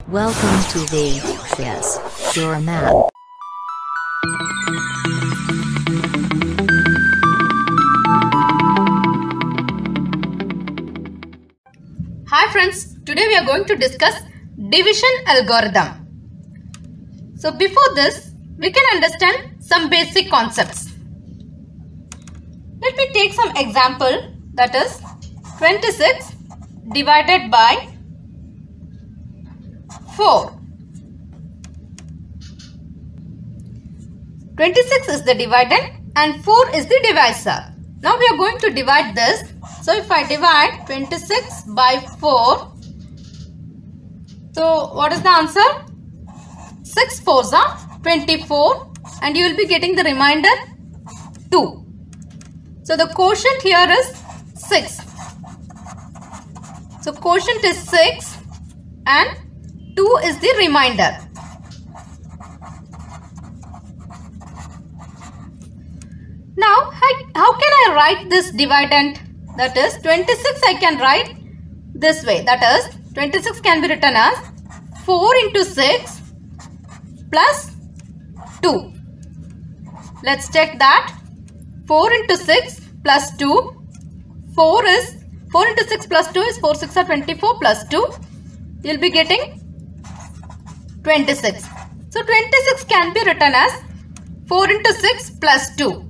Welcome to the Quiz Your Math. Hi friends, today we are going to discuss division algorithm. So before this, we can understand some basic concepts. Let me take some example, that is 26 divided by 4. 26 is the dividend and 4 is the divisor. Now we are going to divide this. So if I divide 26 by 4, so what is the answer? 6 4s are 24 and you will be getting the remainder 2. So the quotient here is 6. So quotient is 6 and 2 is the remainder. Now how can I write this dividend? That is 26 I can write this way. That is 26 can be written as 4 into 6 plus 2. Let's check that. 4 into 6 plus 2. 4 into 6 plus 2 is 4 6 are 24 plus 2. You will be getting 26. So 26 can be written as 4 into 6 plus 2.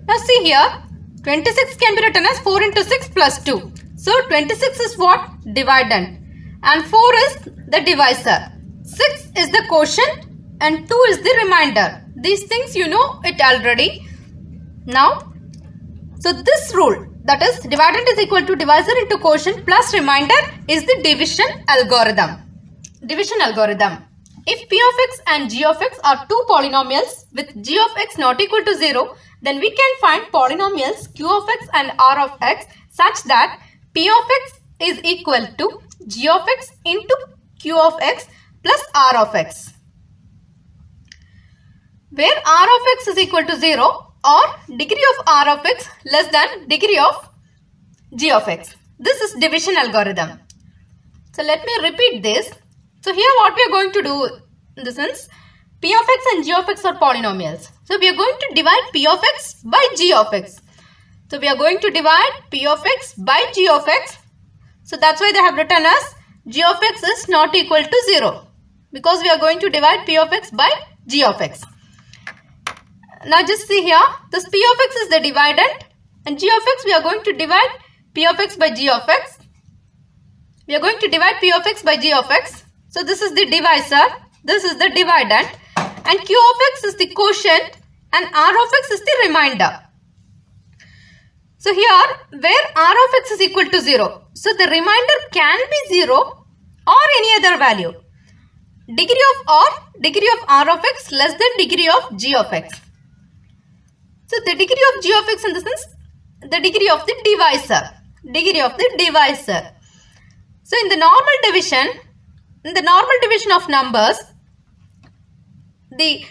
Now see here, 26 can be written as 4 into 6 plus 2. So 26 is what? Dividend. And 4 is the divisor. 6 is the quotient and 2 is the remainder. These things you know it already. Now, so this rule, that is dividend is equal to divisor into quotient plus remainder, is the division algorithm. Division algorithm. If p of x and g of x are two polynomials with g of x not equal to 0, then we can find polynomials q of x and r of x such that p of x is equal to g of x into q of x plus r of x, where r of x is equal to 0 or degree of r of x less than degree of g of x. This is division algorithm. So let me repeat this. So here what we are going to do in the sense, p of x and g of x are polynomials. So we are going to divide p of x by g of x. So we are going to divide p of x by g of x. So that's why they have written as g of x is not equal to 0. Because we are going to divide p of x by g of x. Now just see here, this p of x is the dividend and g of x we are going to divide p of x by g of x. We are going to divide p of x by g of x. So this is the divisor, this is the dividend and q of x is the quotient and r of x is the remainder. So here where r of x is equal to 0, so the remainder can be 0 or any other value. Degree of r of x less than degree of g of x. So the degree of g of x in the sense, the degree of the divisor. Degree of the divisor. So in the normal division of numbers, the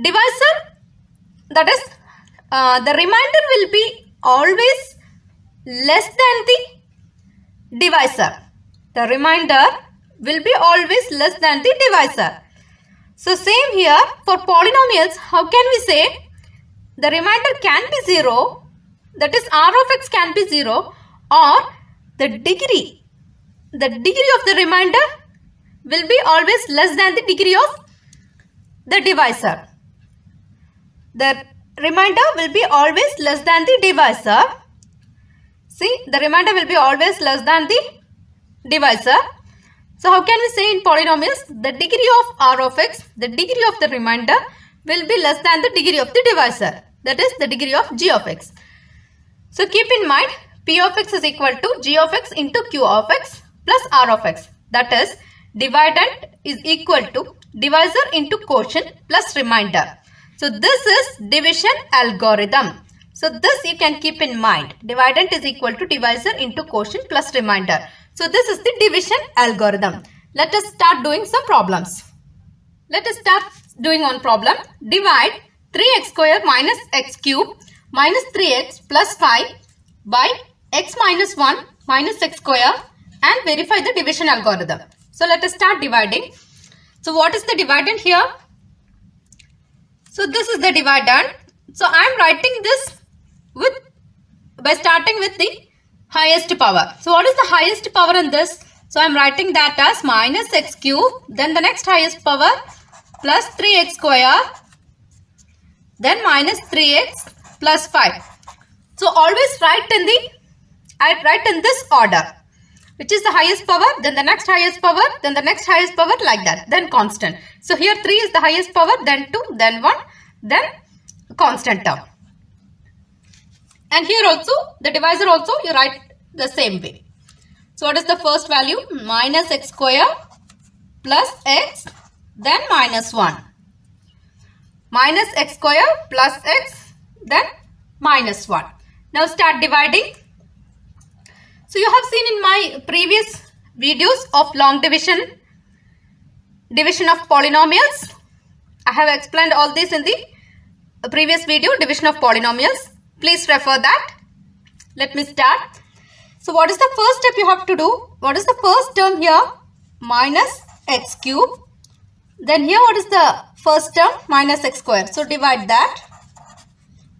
divisor, that is the remainder will be always less than the divisor. The remainder will be always less than the divisor. So same here for polynomials, how can we say the remainder can be 0, that is r of x can be 0, or the degree of the remainder will be always less than the degree of the divisor. The remainder will be always less than the divisor. See, the remainder will be always less than the divisor. So how can we say in polynomials, the degree of r of x, the degree of the remainder will be less than the degree of the divisor. That is the degree of g of x. So keep in mind, p of x is equal to g of x into q of x plus r of x. That is dividend is equal to divisor into quotient plus remainder. So this is division algorithm. So this you can keep in mind. Dividend is equal to divisor into quotient plus remainder. So this is the division algorithm. Let us start doing some problems. Let us start doing one problem. Divide 3x square minus x cube minus 3x plus 5 by x minus 1 minus x square and verify the division algorithm. So let us start dividing. So what is the dividend here? So this is the dividend. So I am writing this by starting with the highest power. So what is the highest power in this? So I am writing that as minus x cube, then the next highest power plus 3x square, then minus 3x plus 5. So always write in this order, which is the highest power, then the next highest power, then the next highest power, like that, then constant. So here 3 is the highest power, then 2, then 1, then constant term. And here also the divisor also you write the same way. So what is the first value? Minus x square plus x, then minus 1. Minus x square plus x, then minus 1. Now start dividing. So you have seen in my previous videos of long division of polynomials. I have explained all this in the previous video, division of polynomials. Please refer that. Let me start. So what is the first step you have to do? What is the first term here? Minus x cube. Then here what is the first term? Minus x square. So divide that.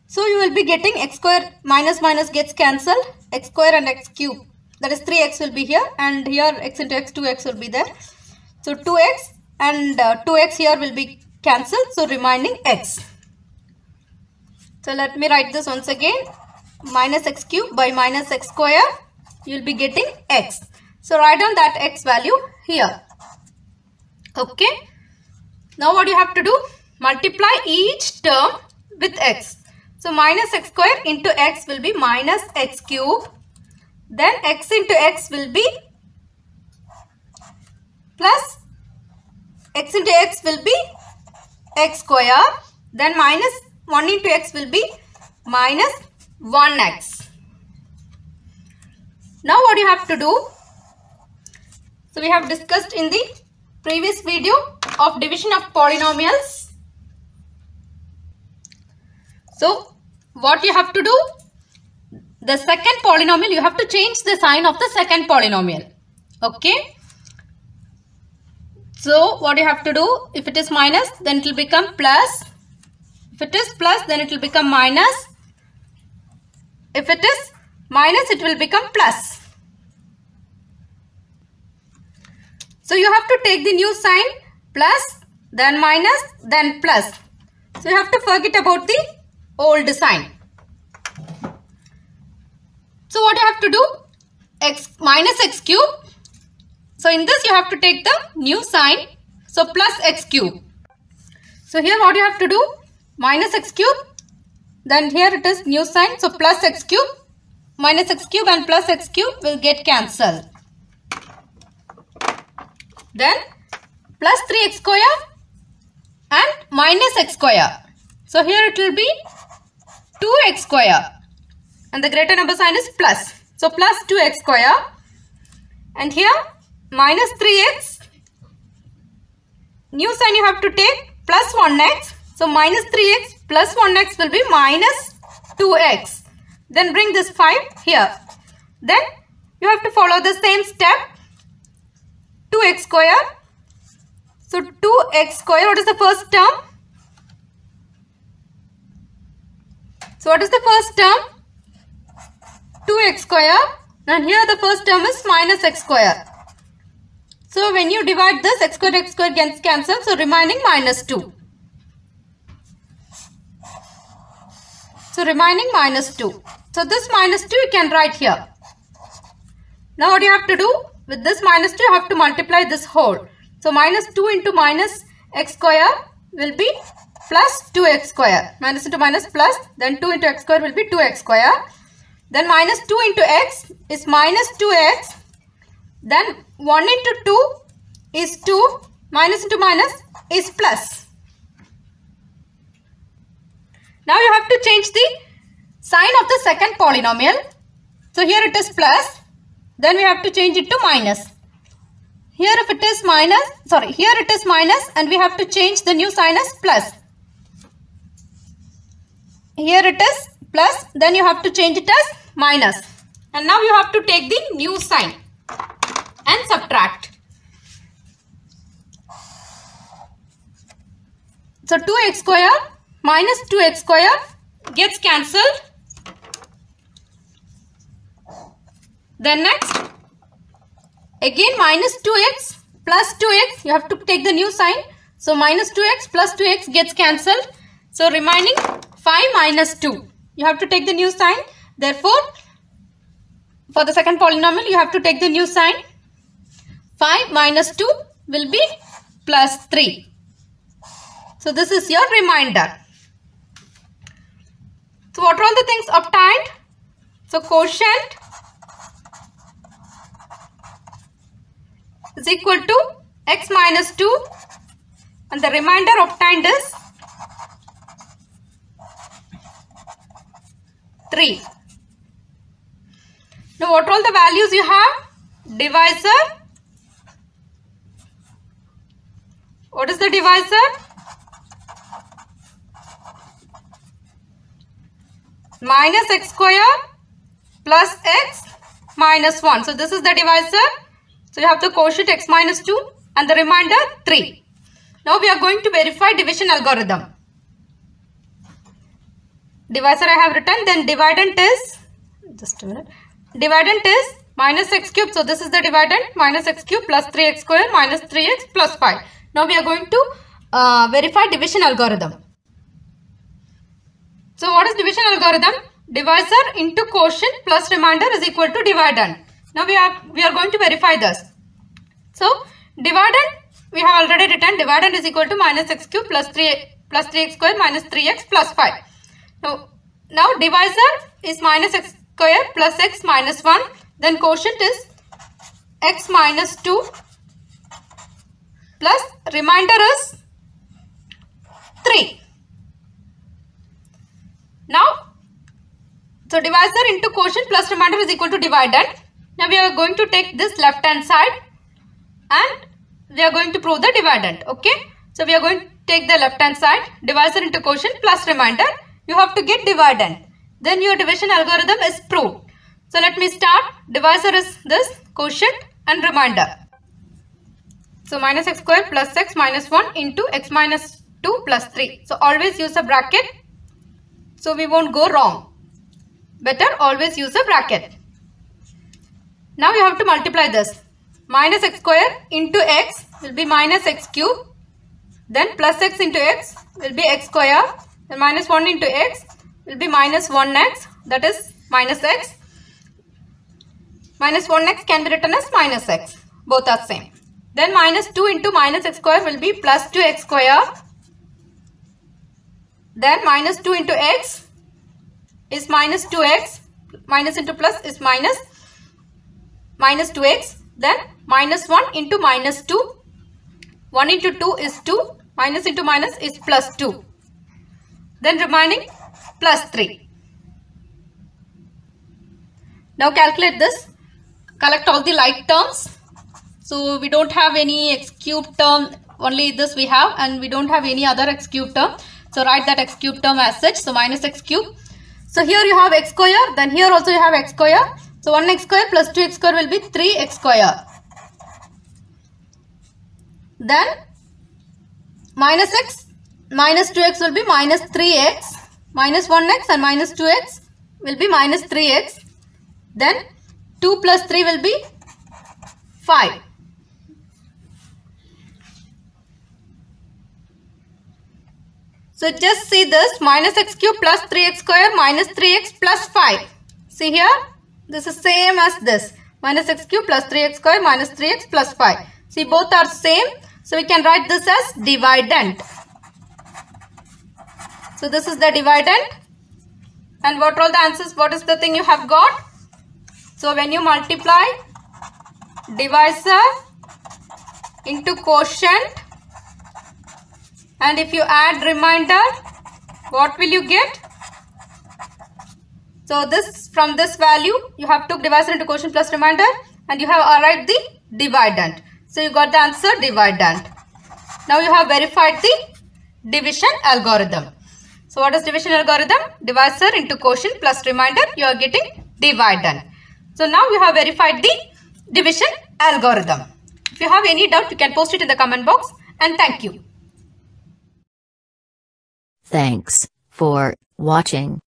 So you will be getting x square minus minus gets cancelled. X square and x cube. That is 3x will be here. And here x into x, 2x will be there. So 2x and 2x here will be cancelled. So remaining x. So let me write this once again. Minus x cube by minus x square. You will be getting x. So write down that x value here. Okay. Now what you have to do? Multiply each term with x. So minus x square into x will be minus x cube. Then x into x will be plus x into x will be x square. Then minus 1 into x will be minus 1x. Now what you have to do? So we have discussed in the previous video of division of polynomials. So what you have to do? The second polynomial, you have to change the sign of the second polynomial. Okay. So what you have to do? If it is minus, then it will become plus. If it is plus, then it will become minus. If it is minus, it will become plus. So you have to take the new sign, plus, then minus, then plus. So you have to forget about the old sign. So what you have to do? X minus x cube. So in this you have to take the new sign. So plus x cube. So here what you have to do? Minus x cube. Then here it is new sign. So plus x cube. Minus x cube and plus x cube will get cancelled. Then plus 3x square and minus x square. So here it will be 2x square. And the greater number sign is plus. So plus 2x square. And here minus 3x. New sign you have to take plus 1x. So minus 3x plus 1x will be minus 2x. Then bring this 5 here. Then you have to follow the same step. 2x square. So 2x square, what is the first term? So what is the first term? 2x square. And here the first term is minus x square. So when you divide this, x square gets cancelled. So remaining minus 2. So remaining minus 2. So this minus 2 you can write here. Now what you have to do? With this minus 2 you have to multiply this whole. So minus 2 into minus x square will be plus 2x square. Minus into minus plus. Then 2 into x square will be 2x square. Then minus 2 into x is minus 2x. Then 1 into 2 is 2. Minus into minus is plus. Now you have to change the sign of the second polynomial. So here it is plus. Then we have to change it to minus. Here if it is minus, here it is minus and we have to change the new sign as plus. Here it is plus, then you have to change it as minus. And now you have to take the new sign. subtract. So 2x square minus 2x square gets cancelled. Then next, again minus 2x plus 2x, you have to take the new sign. So minus 2x plus 2x gets cancelled. So remaining 5 minus 2. You have to take the new sign. Therefore, for the second polynomial, you have to take the new sign. 5 minus 2 will be plus 3. So this is your remainder. So what are all the things obtained? So quotient is equal to x minus 2 and the remainder obtained is 3. Now what are all the values you have? Divisor. What is the divisor? Minus x square plus x minus 1. So this is the divisor. So you have the quotient x minus 2 and the remainder 3. Now we are going to verify division algorithm. Divisor I have written, then dividend is, just a minute, dividend is minus x cube. So this is the dividend, minus x cube plus 3x square minus 3x plus 5. Now we are going to verify division algorithm. So what is division algorithm? Divisor into quotient plus remainder is equal to dividend. Now we are going to verify this. So dividend we have already written, dividend is equal to minus x cube plus 3x square minus 3x plus 5. Now divisor is minus x square plus x minus 1. Then quotient is x minus 2 plus remainder is 3. Now, so divisor into quotient plus remainder is equal to dividend. Now we are going to take this left hand side and we are going to prove the dividend. Okay. So we are going to take the left hand side, divisor into quotient plus remainder. You have to get dividend. Then your division algorithm is proved. So let me start. Divisor is this, quotient and remainder. So minus x square plus x minus 1 into x minus 2 plus 3. So always use a bracket. So we won't go wrong. Better always use a bracket. Now you have to multiply this. Minus x square into x will be minus x cube. Then plus x into x will be x square. Then minus 1 into x will be minus 1x. That is minus x. Minus 1x can be written as minus x. Both are same. Then minus 2 into minus x square will be plus 2x square. Then minus 2 into x is minus 2x. Minus into plus is minus 2x. Then minus 1 into minus 2. 1 into 2 is 2. Minus into minus is plus 2. Then remaining plus 3. Now calculate this. Collect all the like terms. So we don't have any x cube term. Only this we have, and we don't have any other x cube term. So write that x cube term as such. So minus x cube. So here you have x square. Then here also you have x square. So 1x square plus 2x square will be 3x square. Then minus x minus 2x will be minus 3x. Minus 1x and minus 2x will be minus 3x. Then 2 plus 3 will be 5. So just see this, minus x cube plus 3x square minus 3x plus 5. See here, this is same as this. Minus x cube plus 3x square minus 3x plus 5. See, both are same. So we can write this as dividend. So this is the dividend. And what are all the answers? What is the thing you have got? So when you multiply divisor into quotient, and if you add remainder, what will you get? So this, from this value, you have took divisor into quotient plus remainder, and you have arrived the dividend. So you got the answer dividend. Now you have verified the division algorithm. So what is division algorithm? Divisor into quotient plus remainder, you are getting dividend. So now you have verified the division algorithm. If you have any doubt, you can post it in the comment box, and thank you. Thanks for watching.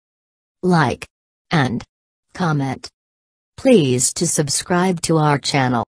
Like and comment. Please to subscribe to our channel.